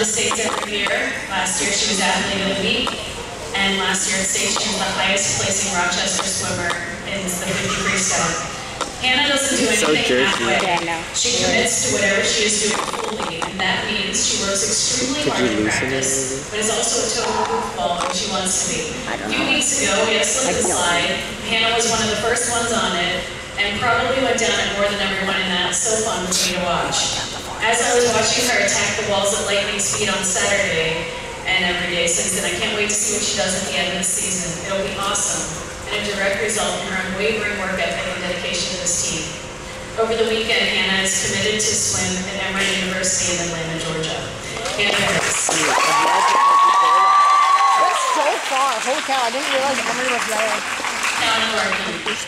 to states every year. Last year she was athlete of the week, and last year at state she was the highest placing Rochester swimmer in the 50 freestyle. Hannah doesn't do anything halfway. She commits to whatever she is doing fully, and that means she works extremely hard in practice, but is also a total goofball when she wants to be. A few weeks ago, we had slipped the slide. Hannah was one of the first ones on it, and probably went down it more than everyone, and that's so fun for me to watch. As I was watching her attack the walls at lightning speed on Saturday, and every day since then, I can't wait to see what she does at the end of the season. It'll be awesome, and a direct result in her unwavering work ethic and dedication to this team. Over the weekend, Hannah is committed to swim at Emory University in Atlanta, Georgia. Hannah Harris. That's so far. Holy cow, I didn't realize Emory was there. Callan Larkin.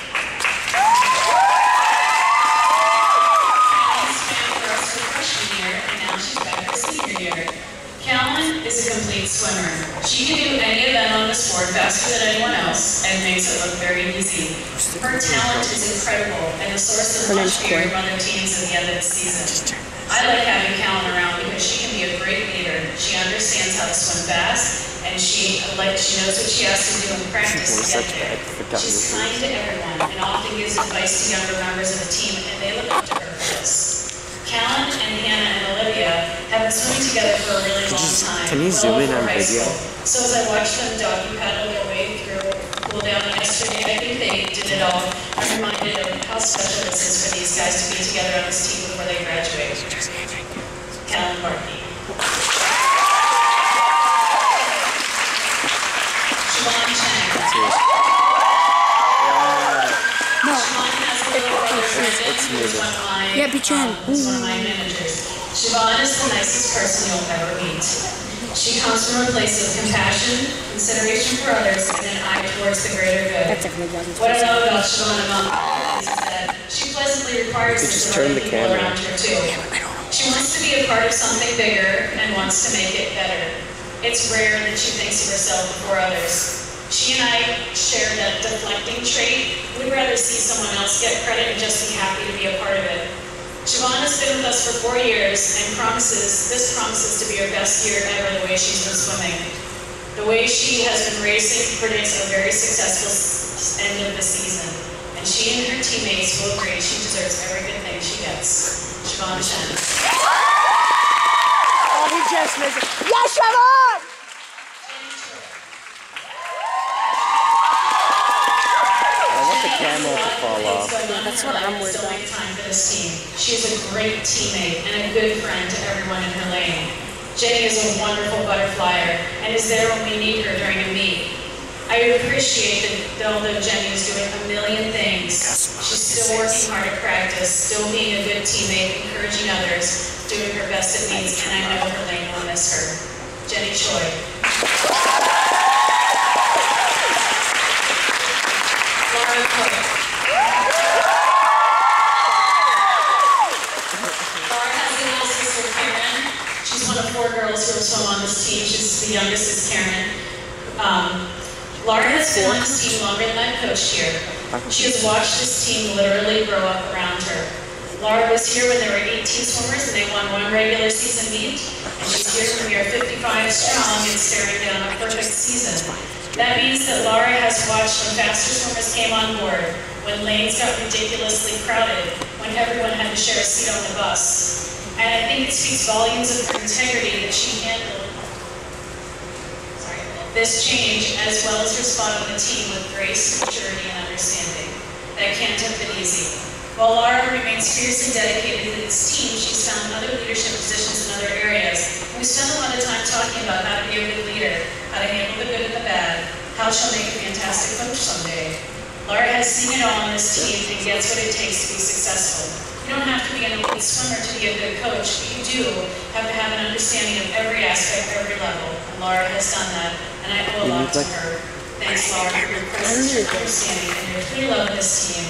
Callan is a complete swimmer. She can do any event on the sport faster than anyone else and makes it look very easy. Her talent is incredible and a source of much fear from other teams at the end of the season. I like having Callan around because she can be a great leader. She understands how to swim fast, and she knows what she has to do in practice to get there. She's kind to everyone and often gives advice to younger members of the team, and they look up to her for this. Callan and Hannah and Olivia have been swimming together for a really long time. Can you zoom in on video? So as I watched them doggy paddle their way through cool down yesterday, I think they did it all. I'm reminded of how special this is for these guys to be together on this team before they graduate. Callan Barkey. Siobhan Chang. Siobhan has a little brother, Brendan, who's one of my managers. Siobhan is the nicest person you'll ever meet. She comes from a place of compassion, consideration for others, and an eye towards the greater good. What I love about Siobhan is that she pleasantly requires this of other people around her too. She wants to be a part of something bigger and wants to make it better. It's rare that she thinks of herself before others. She and I share that deflecting trait. We'd rather see someone else get credit and just be happy to be a part of it. Siobhan has been with us for 4 years and this promises to be her best year ever the way she's been swimming. The way she has been racing predicts a very successful end of the season. And she and her teammates will agree she deserves every good thing she gets. Siobhan Chen. Oh, he just missed it. Yes, Siobhan! Camera to fall off. That's what I'm worried about. Time for this team. She's a great teammate and a good friend to everyone in her lane. Jenny is a wonderful butterflyer and is there when we need her during a meet. I appreciate that although Jenny is doing a million things, she's still working hard at practice, still being a good teammate, encouraging others, doing her best at meets, and I know her lane will miss her. Jenny Choi. Laura Cook. Laura has a little sister, Karen. She's one of 4 girls who have swum on this team. She's the youngest is Karen. Laura has been on this team longer than I've coached here. She has watched this team literally grow up around her. Laura was here when there were 18 swimmers and they won 1 regular season meet. And she's here when we are 55 strong and staring down a perfect season. That means that Laura has watched when faster swimmers came on board, when lanes got ridiculously crowded, when everyone had to share a seat on the bus. And I think it speaks volumes of her integrity that she handled this change as well as responding to the team with grace, maturity, and understanding. That can't have been easy. While Laura remains fiercely dedicated to this team, she's found other leadership positions in other areas. We spend a lot of time talking about how to be a good leader, how to handle the good and the bad, how she'll make a fantastic coach someday. Laura has seen it all on this team and gets what it takes to be successful. You don't have to be an elite swimmer to be a good coach, but you do have to have an understanding of every aspect, every level. And Laura has done that, and I owe a lot to her. Thanks, Laura, for your presence, your understanding, and your clear love of this team.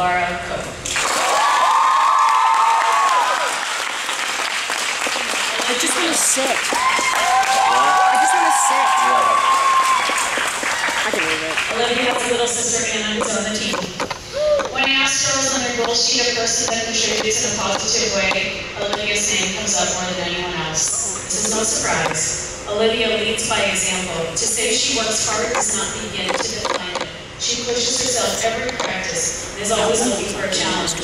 Laura Cook. I just want to sit. I just want to sit. I can leave it. Olivia has a little sister, Anna, who's on the team. When I ask girls on their goal sheet a person that contributes in a positive way, Olivia's name comes up more than anyone else. This is is no surprise. Olivia leads by example. To say she works hard does not begin to define it. She pushes herself every practice and is always looking for a challenge.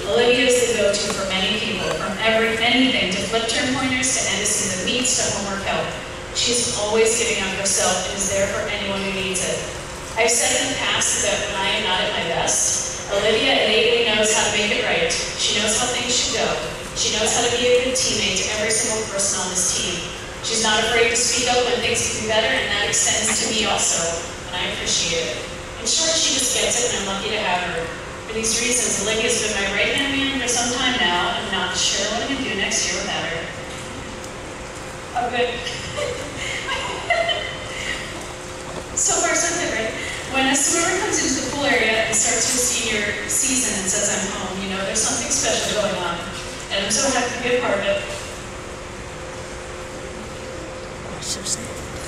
Olivia is the go-to for many people, from anything to flip turn pointers to indices of meets to homework help. She's always giving up herself and is there for anyone who needs it. I've said in the past that when I am not at my best, Olivia innately knows how to make it right. She knows how things should go. She knows how to be a good teammate to every single person on this team. She's not afraid to speak up when things can be better, and that extends to me also, and I appreciate it. In short, she just gets it, and I'm lucky to have her. For these reasons, Olivia's been my right-hand man for some time now. I'm not sure what I'm going to do next year without her. Oh, good. So far, so good, right? When a swimmer comes into the pool area and starts her senior season and says, I'm home, you know, there's something special going on. And I'm so happy to be a part of it.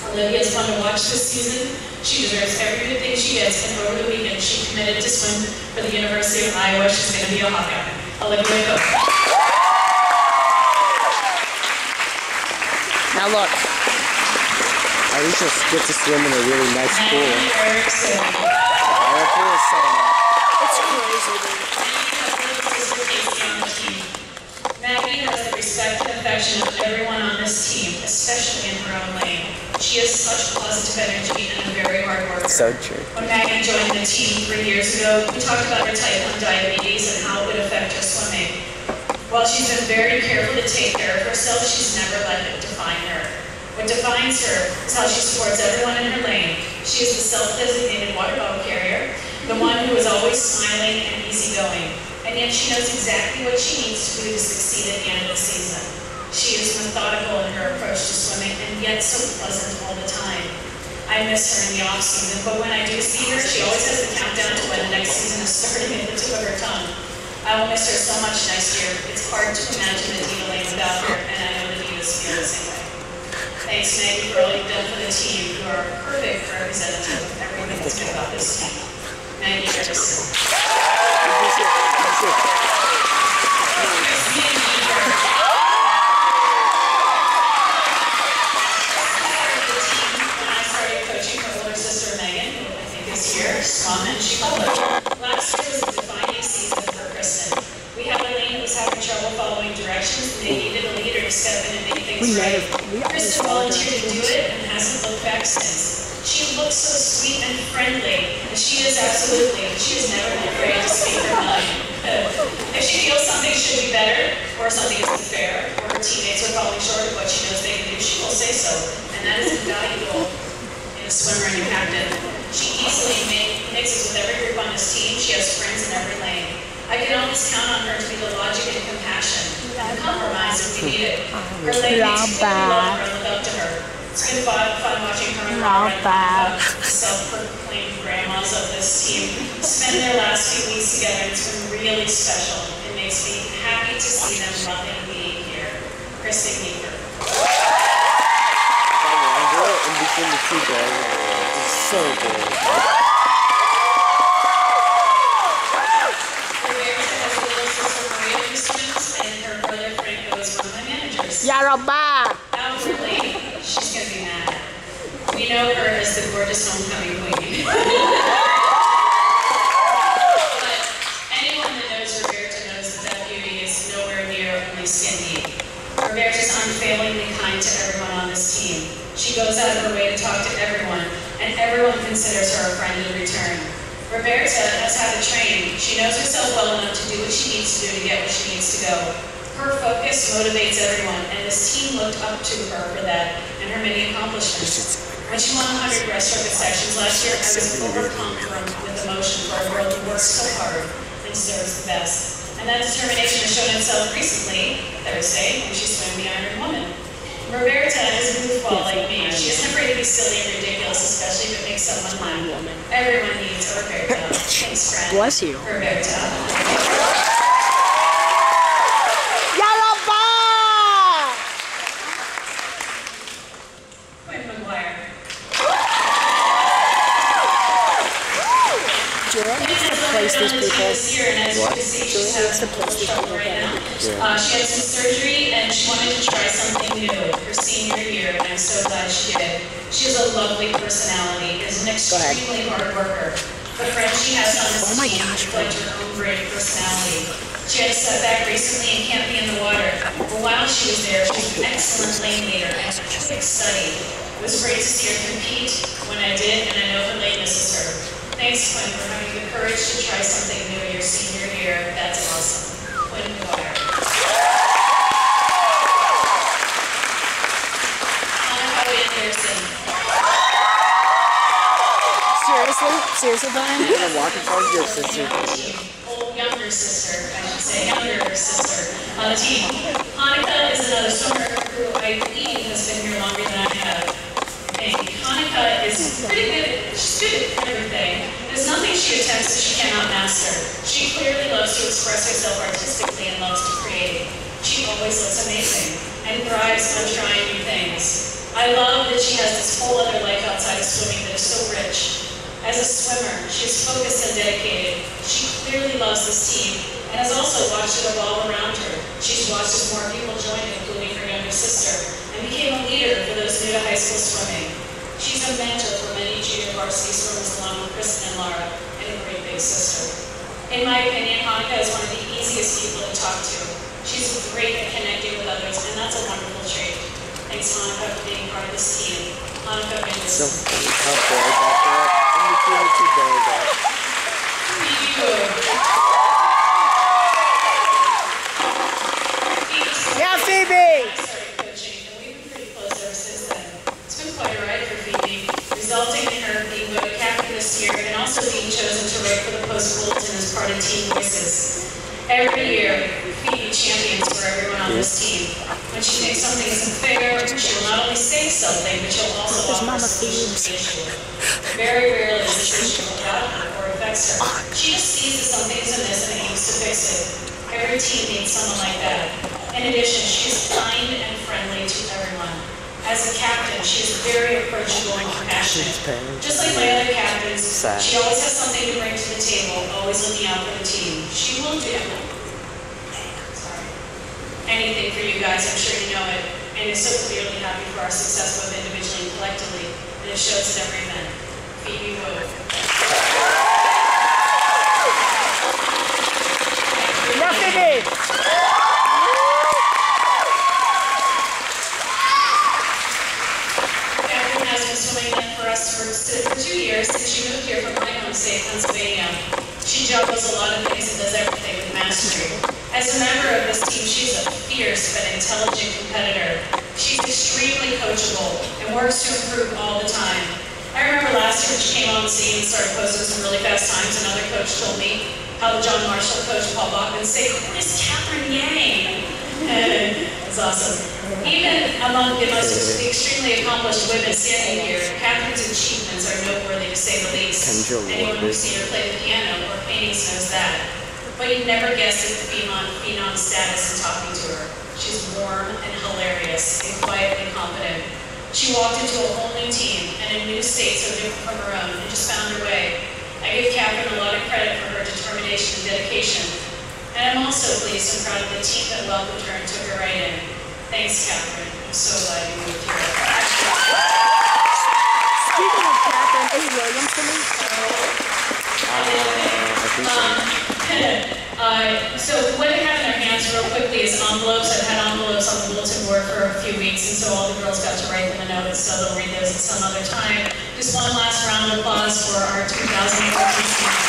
Olivia's fun to watch this season. She deserves every good thing she gets, and over the weekend, she committed to swim for the University of Iowa. She's going to be a Hawkeye. Olivia, go. Now look. I used to get to swim in a really nice pool. Our pool is so nice. It's crazy, dude. Maggie has the respect and affection of everyone on this team, especially in her own lane. She has such positive energy and a very hard worker. So true. When Maggie joined the team 3 years ago, we talked about her type 1 diabetes and how it would affect her swimming. While she's been very careful to take care of herself, she's never let it define her. What defines her is how she supports everyone in her lane. She is the self-designated water bottle carrier, the one who is always smiling and easygoing. And yet she knows exactly what she needs to do to succeed at the end of the season. She is methodical in her approach to swimming and yet so pleasant all the time. I miss her in the off-season, but when I do see her, she always has the countdown to when the next season is starting at the tip of her tongue. I will miss her so much next year. It's hard to imagine the Diva Lane without her, and I know the Divas feel the same way. Thanks, Maggie, for all you've done for the team. You are a perfect representative of everything that's good about this team. Maggie Jefferson. And she followed. Last year was a defining season for Kristen. We had a lane that was having trouble following directions, and they needed a leader to step in and make things right. Kristen volunteered to do it and hasn't looked back since. She looks so sweet and friendly, and she is absolutely, but she has never been afraid to speak her mind. If she feels something should be better, or something isn't fair, or her teammates are falling short of what she knows they can do, she will say so, and that is invaluable in a swimmer and a captain. She easily mixes with every group on this team. She has friends in every lane. I can always count on her to be the logic and compassion, and compromise if we need it. Her lane makes people love her and look up to her. It's been fun watching her and Lauren, self-proclaimed grandmas of this team, spend their last few weeks together. It's been really special. It makes me happy to see them loving being here. Kristen Meeker. In between the two guys, it's so good. Yaroba! Outwardly, she's gonna be mad. We know her as the gorgeous homecoming queen. But anyone that knows Roberta knows that beauty is nowhere near only skin deep. Roberta's unfailingly kind to everyone on this team. She goes out of her way to talk to everyone, and everyone considers her a friend in return. Roberta knows how to train. She knows herself well enough to do what she needs to do to get where she needs to go. Her focus motivates everyone, and this team looked up to her for that and her many accomplishments. When she won 100 breaststroke sections last year, I was overcome with emotion for a girl who works so hard and deserves the best. And that determination has shown itself recently, Thursday, when she swam the Iron Woman. Roberta is a goofball like me. She isn't afraid to be silly and ridiculous, especially if it makes someone laugh. Everyone needs a Roberta. Thanks, friend. Bless you. Roberta. place these people. What? Julie likes to place these people down. She had some surgery and she wanted to try something new her senior year, and I'm so glad she did. She has a lovely personality, is an extremely hard worker. The friends she has on this team reflect her own great personality. She had a setback recently and can't be in the water. But while she was there, she was an excellent lane leader and a quick study. It was great to see her compete when I did, and I know her late misses her. Thanks, Quinn, for having the courage to try something new your senior year. That's awesome. Quinn Water. Seriously, Brian? You're gonna walk in front of your sister. Younger sister, I should say, younger sister on the team. Hanukkah is another swimmer who I believe has been here longer than I have. And Hanukkah is pretty good. She's good at everything. There's nothing she attempts that she cannot master. She clearly loves to express herself artistically and loves to create. She always looks amazing and thrives on trying new things. I love that she has this whole other life outside of swimming that is so rich. As a swimmer, she's focused and dedicated. She clearly loves this team and has also watched it evolve around her. She's watched as more people joined, including her younger sister, and became a leader for those new to high school swimming. She's a mentor for many junior varsity swimmers along with Kristen and Laura, and a great big sister. In my opinion, Hanukkah is one of the easiest people to talk to. She's great at connecting with others, and that's a wonderful trait. Thanks, Hanukkah, for being part of this team. Hanukkah, So funny how bored that girl. I'm feeling too bored that. Yeah, Phoebe! I started coaching, and we've been pretty close ever since then. It's been quite a ride for Phoebe, resulting in her being voted captain this year and also being chosen to write for the Post Bulletin as part of Team Voices. Every year, Phoebe champions for everyone on this team. When she thinks something isn't fair, she will not only say something, but she'll also offer solutions to the issue. Very rarely is this issue about her or affects her. She just sees that something is amiss and aims to fix it. Every team needs someone like that. In addition, she is kind and friendly to everyone. As a captain, she is very approachable and compassionate. Just like my other captains, she always has something to bring to the table, always looking out for the team. She will do anything for you guys, I'm sure you know it, and is so clearly happy for our success both individually and collectively, and it shows at every event. Phoebe Wood. Yeah, Phoebe! Catherine has been swimming in for us for 2 years since she moved here from my home state, Pennsylvania. She juggles a lot of things and does everything with mastery. As a member of this team, she's a fierce but intelligent competitor. She's extremely coachable and works to improve all the time. I remember last year when she came on the scene and started posting some really fast times, another coach told me how the John Marshall coach Paul Bachman said, "Who is Catherine Yang?" It's awesome. Even among the most extremely accomplished women standing here, Catherine's achievements are noteworthy to say the least. Anyone who's seen her play the piano or paintings knows that. But you'd never guess at the phenom status in talking to her. She's warm and hilarious and quietly confident. She walked into a whole new team and a new state so different from her own and just found her way. I give Catherine a lot of credit for her determination and dedication. And I'm also pleased and proud of the team that welcomed her and took her right in. Thanks, Catherine. I'm so glad you moved here. Speaking of Catherine, is William for me? I think so. So what they have in their hands real quickly is envelopes. I've had envelopes on the bulletin board for a few weeks, and so all the girls got to write them a note, so they'll read those at some other time. Just one last round of applause for our 2014 season.